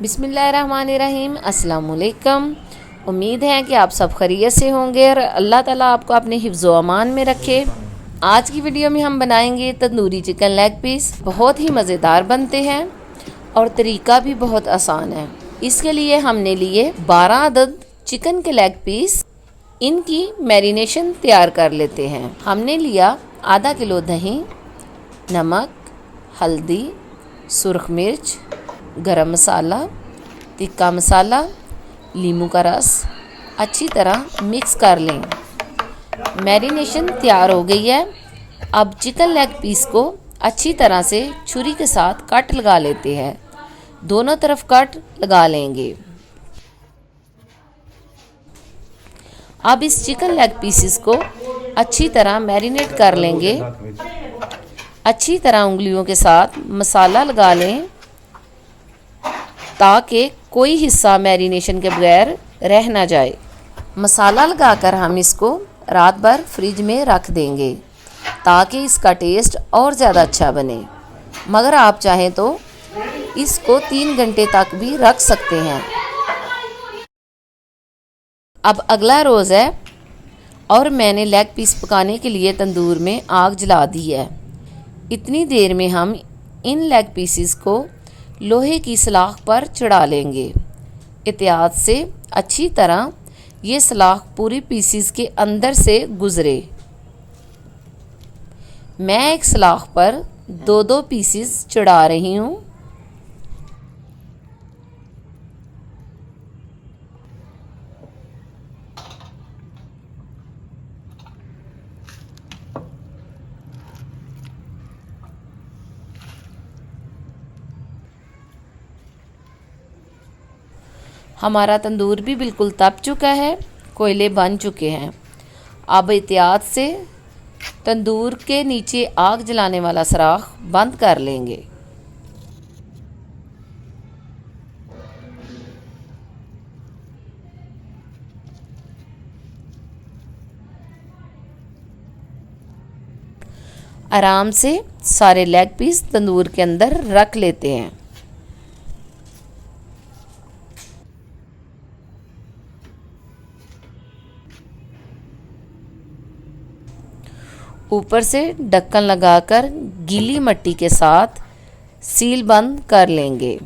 बिस्मिल्लाहिर्रहमानिर्रहीम। अस्सलाम वालेकुम। उम्मीद है कि आप सब खैरियत से होंगे और अल्लाह ताला आपको अपने हिफ्ज़ व अमान में रखे। आज की वीडियो में हम बनाएंगे तंदूरी चिकन लेग पीस। बहुत ही मज़ेदार बनते हैं और तरीका भी बहुत आसान है। इसके लिए हमने लिए 12 अदद चिकन के लेग पीस। इनकी मैरिनेशन तैयार कर लेते हैं। हमने लिया आधा किलो दही, नमक, हल्दी, सुरख मिर्च, गरम मसाला, तिक्का मसाला, नींबू का रस। अच्छी तरह मिक्स कर लें। मैरिनेशन तैयार हो गई है। अब चिकन लेग पीस को अच्छी तरह से छुरी के साथ कट लगा लेते हैं। दोनों तरफ कट लगा लेंगे। अब इस चिकन लेग पीसेस को अच्छी तरह मैरिनेट कर लेंगे। अच्छी तरह उंगलियों के साथ मसाला लगा लें ताकि कोई हिस्सा मैरिनेशन के बगैर रह ना जाए। मसाला लगाकर हम इसको रात भर फ्रिज में रख देंगे ताकि इसका टेस्ट और ज़्यादा अच्छा बने। मगर आप चाहें तो इसको 3 घंटे तक भी रख सकते हैं। अब अगला रोज़ है और मैंने लेग पीस पकाने के लिए तंदूर में आग जला दी है। इतनी देर में हम इन लेग पीसेस को लोहे की सलाख पर चढ़ा लेंगे। एहतियात से अच्छी तरह ये सलाख पूरी पीसेस के अंदर से गुजरे। मैं एक सलाख पर 2-2 पीसेस चढ़ा रही हूँ। हमारा तंदूर भी बिल्कुल तप चुका है, कोयले बन चुके हैं। अब एहतियात से तंदूर के नीचे आग जलाने वाला सुराख बंद कर लेंगे। आराम से सारे लेग पीस तंदूर के अंदर रख लेते हैं। ऊपर से ढक्कन लगाकर गीली मिट्टी के साथ सील बंद कर लेंगे।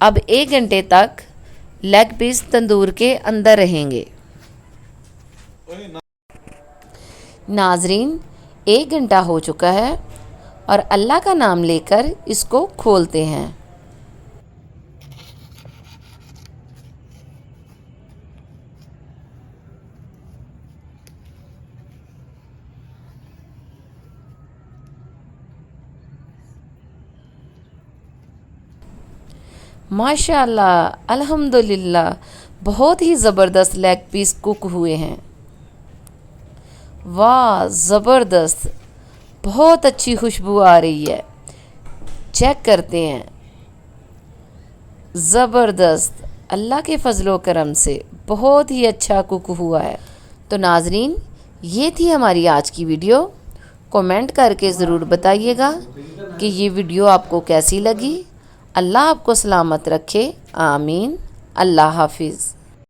अब 1 घंटे तक लेग पीस तंदूर के अंदर रहेंगे। नाजरीन, 1 घंटा हो चुका है और अल्लाह का नाम लेकर इसको खोलते हैं। माशाअल्लाह, अल्हम्दुलिल्लाह, बहुत ही ज़बरदस्त लेग पीस कुक हुए हैं। वाह, ज़बरदस्त, बहुत अच्छी खुशबू आ रही है। चेक करते हैं। ज़बरदस्त, अल्लाह के फजलो करम से बहुत ही अच्छा कुक हुआ है। तो नाजरीन, ये थी हमारी आज की वीडियो। कमेंट करके ज़रूर बताइएगा कि ये वीडियो आपको कैसी लगी। अल्लाह आपको सलामत रखे। आमीन। अल्लाह हाफिज़।